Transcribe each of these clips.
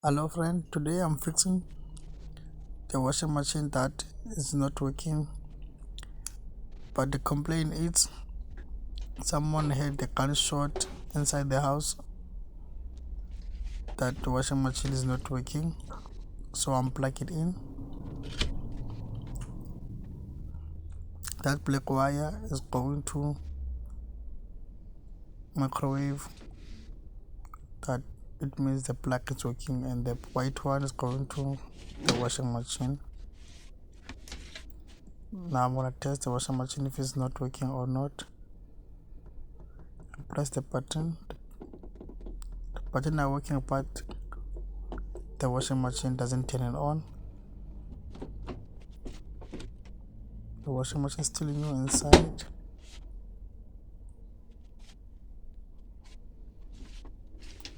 Hello friend, today I'm fixing the washing machine that is not working, but the complaint is someone had a gunshot inside the house that the washing machine is not working. So I'm plug it in. That black wire is going to microwave, that it means the plug is working, and the white one is going to the washing machine. Now I'm gonna test the washing machine if it's not working or not. Press the button. The button are working, but the washing machine doesn't turn it on. The washing machine is still new inside.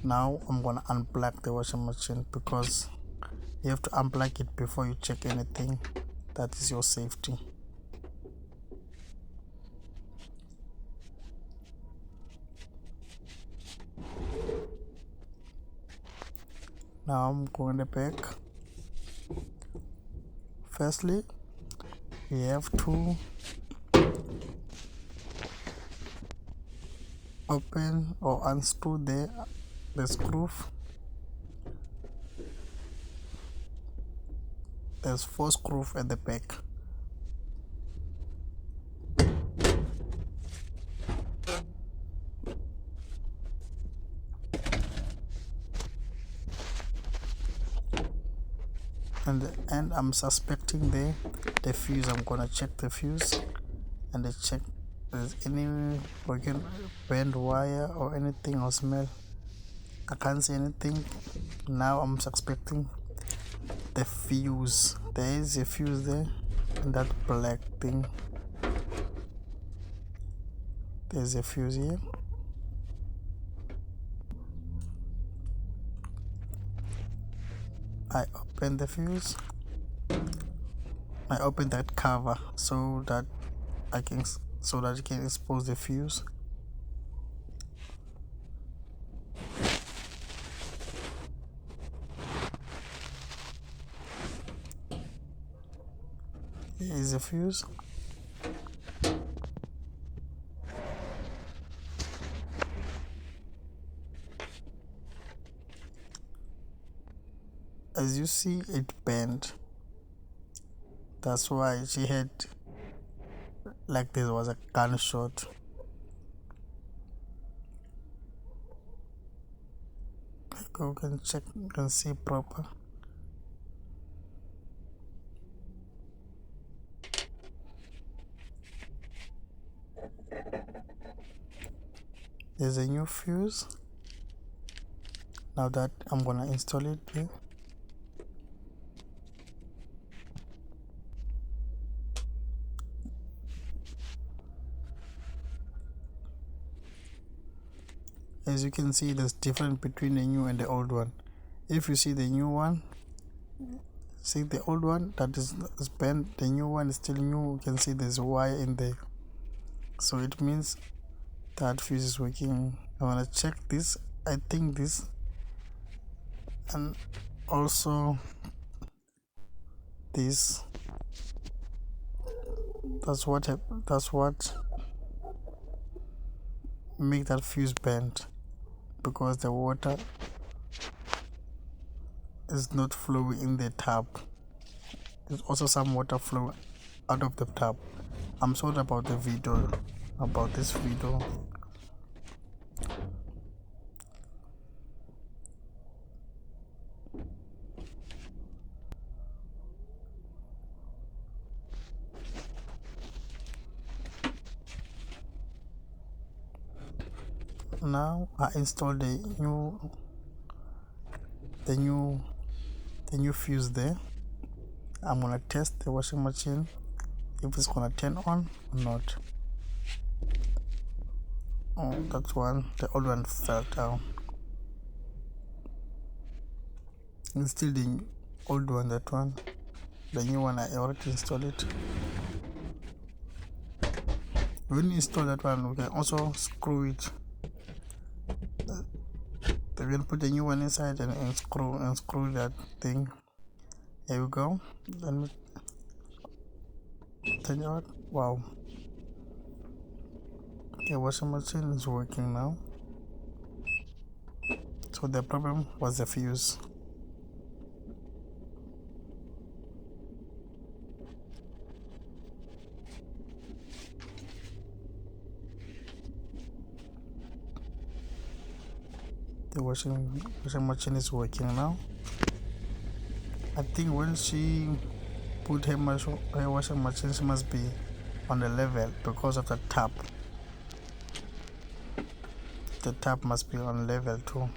Now I'm gonna unplug the washing machine, because you have to unplug it before you check anything. That is your safety. Now I'm going back. Firstly, we have to open or unscrew the screw. There's 4 screws at the back. And I'm suspecting the fuse. I'm gonna check the fuse and check if there's any broken bent wire or anything or smell. I can't see anything. Now I'm suspecting the fuse. There is a fuse there in that black thing. There's a fuse here. I open the fuse. I open that cover so that I can expose the fuse. Here is the fuse. As you see, it bent. That's why she had, like there was a gunshot. You can check, you can see proper. There's a new fuse. Now that I'm gonna install it here. As you can see, there's difference between the new and the old one. If you see the new one, see the old one that is bent, the new one is still new. You can see there's a wire in there, so it means that fuse is working. I want to check this. I think this, and also this. That's what make that fuse bend, because the water is not flowing in the tap. There's also some water flow out of the tap. I'm sorry about this video. Now I installed the new fuse there. I'm gonna test the washing machine if it's gonna turn on or not. Oh, that's one. The old one fell down. It's still the old one, that one. The new one, I already installed it. When you install that one, we can also screw it. The We're gonna put the new one inside and screw that thing. Here we go. Let me turn it out. Wow. The washing machine is working now. So the problem was the fuse. The washing machine is working now. I think when she put her washing machine, she must be on the level because of the tap. The tap must be on level too.